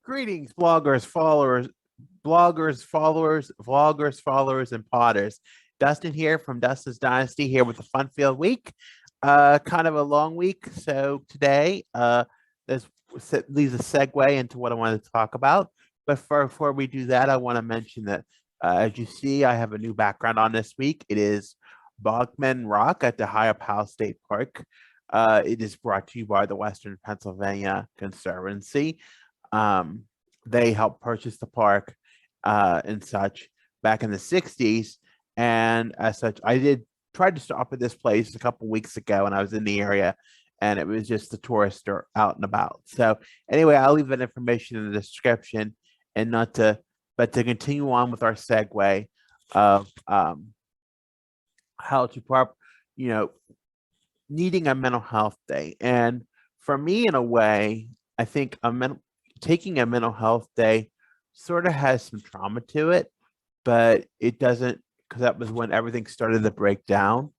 Greetings, vloggers, followers, and potters. Dustin here from Dustin's Dynasty here with the Fun Field Week. Kind of a long week, so today this leaves a segue into what I wanted to talk about. But before we do that, I want to mention that as you see, I have a new background on this week. It is Bogman Rock at the Ohio State Park. It is brought to you by the Western Pennsylvania Conservancy. Um, they helped purchase the park and such back in the 60s. And as such, I did try to stop at this place a couple weeks ago when I was in the area, and it was just the tourists are out and about. So anyway, I'll leave that information in the description and not to, but to continue on with our segue of how to you know, needing a mental health day. And for me, in a way, I think taking a mental health day sort of has some trauma to it, but it doesn't, because that was when everything started to break down.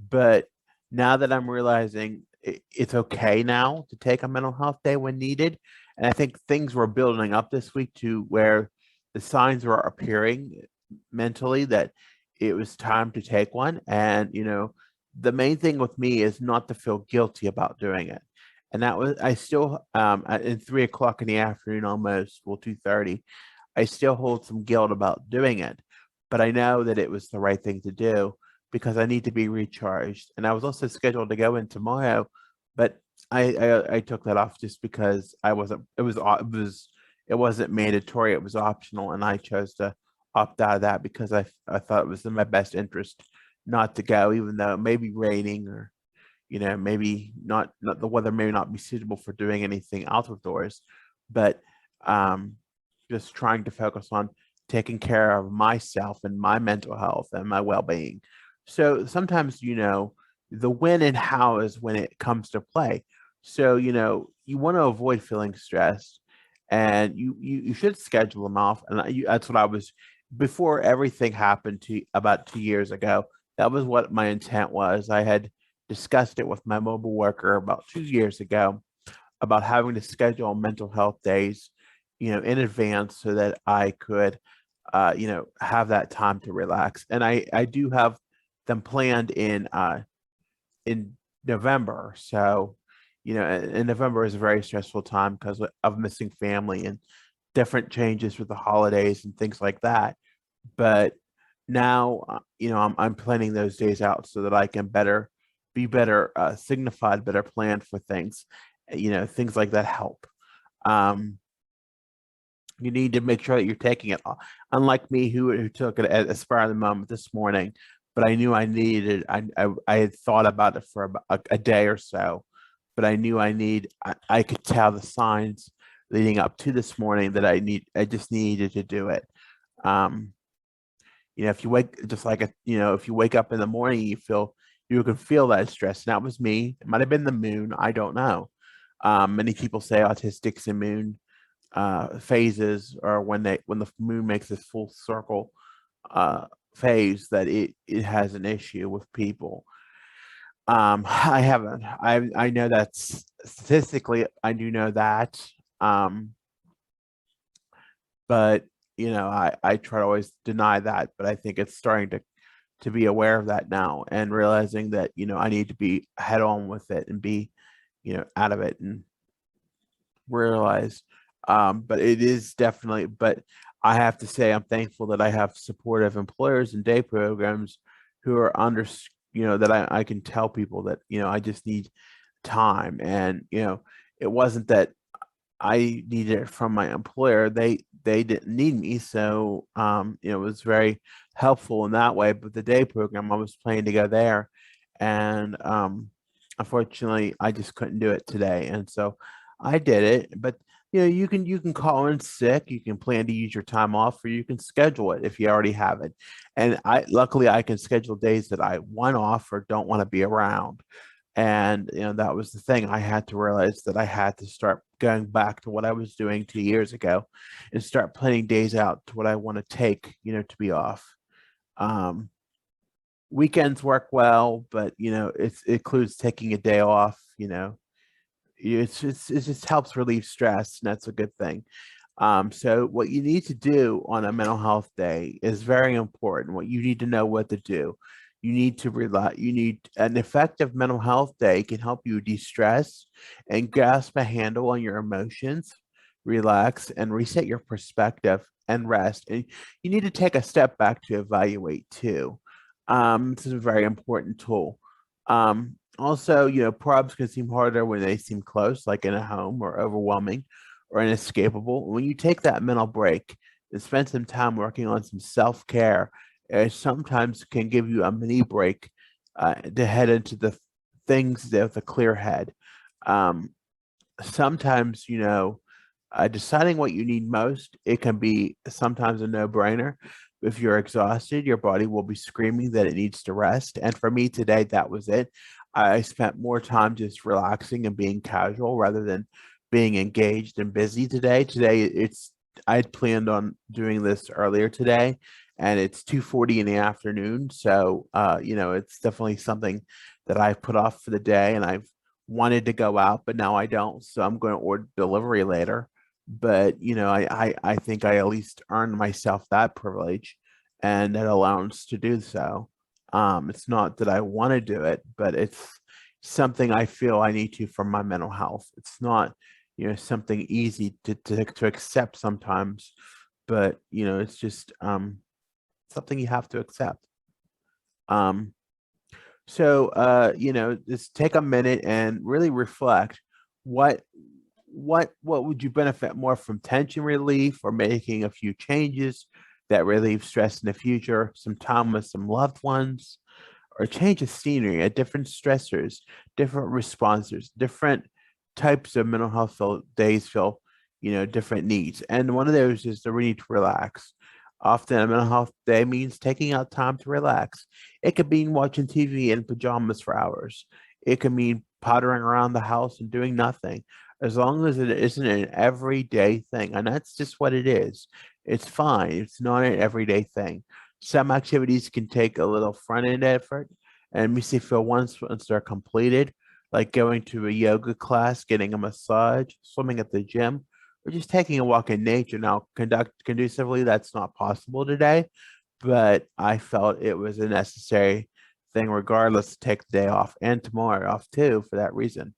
But now that I'm realizing it's okay now to take a mental health day when needed, and I think things were building up this week to where the signs were appearing mentally that it was time to take one. And the main thing with me is not to feel guilty about doing it. And that was, I still in 3 o'clock in the afternoon, almost, well, 2:30, I still hold some guilt about doing it, but I know that it was the right thing to do because I need to be recharged. And I was also scheduled to go in tomorrow, but I took that off just because I wasn't. It wasn't mandatory. It was optional, and I chose to opt out of that because I thought it was in my best interest not to go, even though it may be raining or maybe not the weather may not be suitable for doing anything out of doors, but just trying to focus on taking care of myself and my mental health and my well-being. So sometimes, the when and how is when it comes to play. So, you want to avoid feeling stressed, and you should schedule them off. And that's what I was before everything happened to about 2 years ago. That was what my intent was. I had discussed it with my mobile worker about 2 years ago about having to schedule mental health days, in advance so that I could, have that time to relax. And I do have them planned in November. So, and November is a very stressful time because of missing family and different changes with the holidays and things like that. But now, I'm planning those days out so that I can be better signified, better planned for things. Things like that help. Um, you need to make sure that you're taking it. Unlike me, who took it at a spur of the moment this morning, but I knew I needed. I had thought about it for about a day or so, but I knew I could tell the signs leading up to this morning that I just needed to do it. Um, if you wake just like if you wake up in the morning, you can feel that stress. And that was me. It might have been the moon. I don't know. Many people say autistics and moon phases, or when the moon makes this full circle phase, that it has an issue with people. I haven't. I know that statistically, I do know that. But I try to always deny that, but I think it's starting to be aware of that now and realizing that I need to be head on with it and be out of it and realize. But it is definitely. But I have to say, I'm thankful that I have supportive employers and day programs who are that I can tell people that I just need time. And it wasn't that I needed it from my employer. They didn't need me, so it was very helpful in that way. But the day program, I was planning to go there, and unfortunately, I just couldn't do it today, and so I did it. But you can call in sick. You can plan to use your time off, or you can schedule it if you already have it. And luckily I can schedule days that I want off or don't want to be around. And that was the thing. I had to realize that I had to start going back to what I was doing 2 years ago and start planning days out to what I want to take, to be off. Um, Weekends work well, but it includes taking a day off. It just helps relieve stress, and that's a good thing. So what you need to do on a mental health day is very important. What you need to know what to do. You need to rely, you need an effective mental health day can help you de-stress and grasp a handle on your emotions, relax and reset your perspective and rest. And you need to take a step back to evaluate too. This is a very important tool. Also, problems can seem harder when they seem close, like in a home, or overwhelming or inescapable. When you take that mental break and spend some time working on some self care, it sometimes can give you a mini break to head into the things with a clear head. Um, Sometimes, deciding what you need most, it can be sometimes a no brainer. If you're exhausted, your body will be screaming that it needs to rest. And for me today, that was it. I spent more time just relaxing and being casual rather than being engaged and busy today. I had planned on doing this earlier today, and it's 2:40 in the afternoon. So, it's definitely something that I put off for the day, and I've wanted to go out, but now I don't. So I'm going to order delivery later. But I think I at least earned myself that privilege and that allowance to do so. It's not that I want to do it, but it's something I feel I need to for my mental health. It's not, something easy to accept sometimes, but it's just something you have to accept. Um, just take a minute and really reflect what what would you benefit more from tension relief or making a few changes that relieve stress in the future, some time with some loved ones, or a change of scenery, a different stressors, different responses, different types of mental health days feel, different needs. And one of those is the need to relax. Often a mental health day means taking out time to relax. It could mean watching TV in pajamas for hours. It could mean pottering around the house and doing nothing, as long as it isn't an everyday thing. And that's just what it is. It's fine. It's not an everyday thing. Some activities can take a little front end effort and makes you feel once they're completed, like going to a yoga class, getting a massage, swimming at the gym, or just taking a walk in nature. Now, conduct conducively, that's not possible today, but I felt it was a necessary thing regardless to take the day off and tomorrow off too for that reason.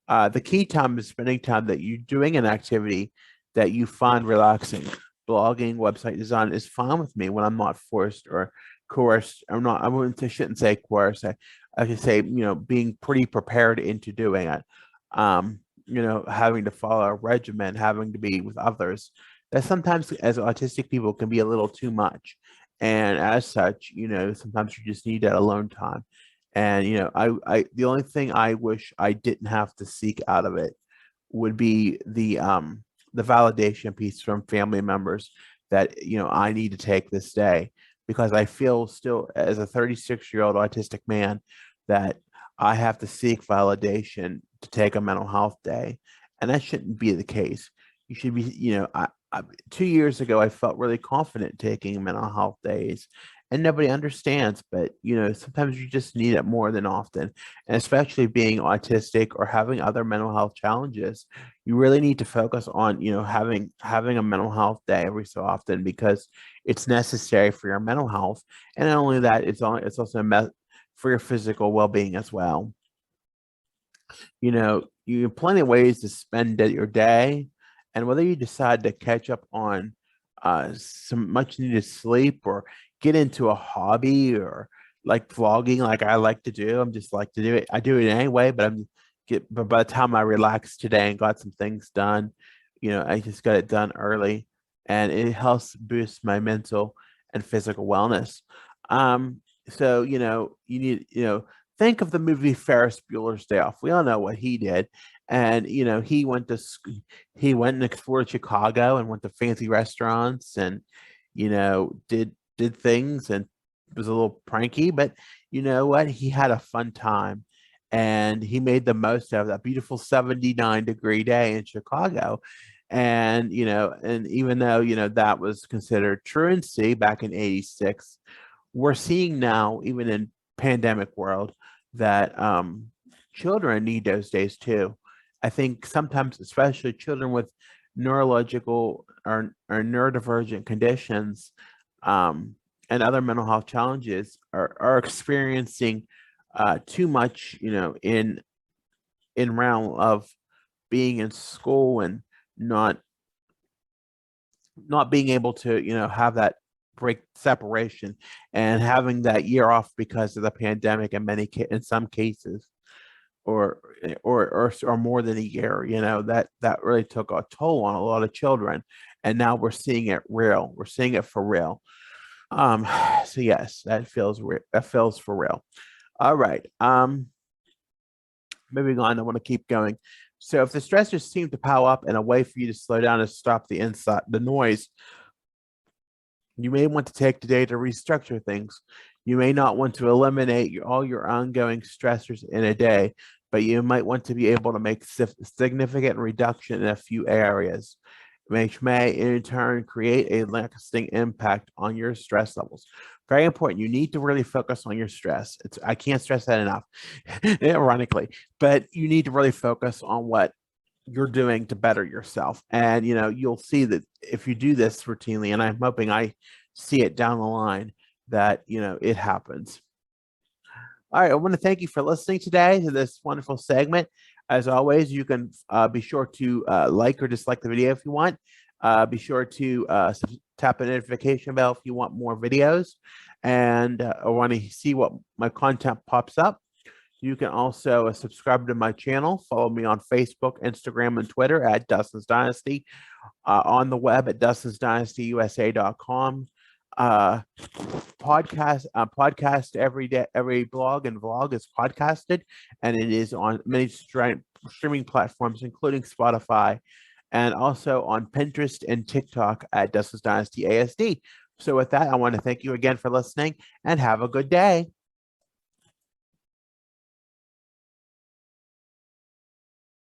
The key time is spending time that you're doing an activity that you find relaxing. Blogging, website design is fine with me when I'm not forced or coerced. I'm not. Shouldn't say coerced. I should say being pretty prepared into doing it. Having to follow a regimen, having to be with others. That sometimes, as autistic people, can be a little too much. And as such, sometimes you just need that alone time. And the only thing I wish I didn't have to seek out of it would be the validation piece from family members that I need to take this day, because I feel still as a 36-year-old autistic man that I have to seek validation to take a mental health day, and that shouldn't be the case. You should be, 2 years ago I felt really confident taking mental health days, and nobody understands, but sometimes you just need it more than often. And especially being autistic or having other mental health challenges, you really need to focus on having a mental health day every so often, because it's necessary for your mental health. And not only that, it's also for your physical well-being as well. You have plenty of ways to spend your day, and whether you decide to catch up on some much needed sleep, or get into a hobby, or like vlogging, like I like to do. I'm just like to do it. I do it anyway, but by the time I relaxed today and got some things done, I just got it done early, and it helps boost my mental and physical wellness. So you need, think of the movie Ferris Bueller's Day Off. We all know what he did. And he went and explored Chicago and went to fancy restaurants, and did things, and was a little pranky, but you know what? He had a fun time, and he made the most of that beautiful 79-degree day in Chicago. And and even though that was considered truancy back in '86, we're seeing now, even in pandemic world, that children need those days too. I think sometimes, especially children with neurological or neurodivergent conditions, and other mental health challenges are experiencing too much, in realm of being in school and not not being able to, have that break separation and having that year off because of the pandemic in some cases, or or more than a year, that really took a toll on a lot of children. And now we're seeing it for real. um so yes, that feels for real. All right. Moving on, I want to keep going. So if the stressors seem to pile up and a way for you to slow down and stop the noise, you may want to take today to restructure things. You may not want to eliminate all your ongoing stressors in a day, but you might want to be able to make significant reduction in a few areas, which may in turn create a lasting impact on your stress levels. Very important. You need to really focus on your stress. I can't stress that enough, ironically, but you need to really focus on what you're doing to better yourself. And you'll see that if you do this routinely, and I'm hoping I see it down the line, that it happens. All right, I want to thank you for listening today to this wonderful segment. As always, you can be sure to like or dislike the video if you want. Be sure to tap the notification bell if you want more videos and or want to see what my content pops up. You can also subscribe to my channel. Follow me on Facebook, Instagram, and Twitter at Dustin's Dynasty. On the web at dustinsdynastyusa.com. Podcast every day. Every blog and vlog is podcasted, and it is on many streaming platforms, including Spotify, and also on Pinterest and TikTok at Dustin's Dynasty ASD. So with that, I want to thank you again for listening, and have a good day.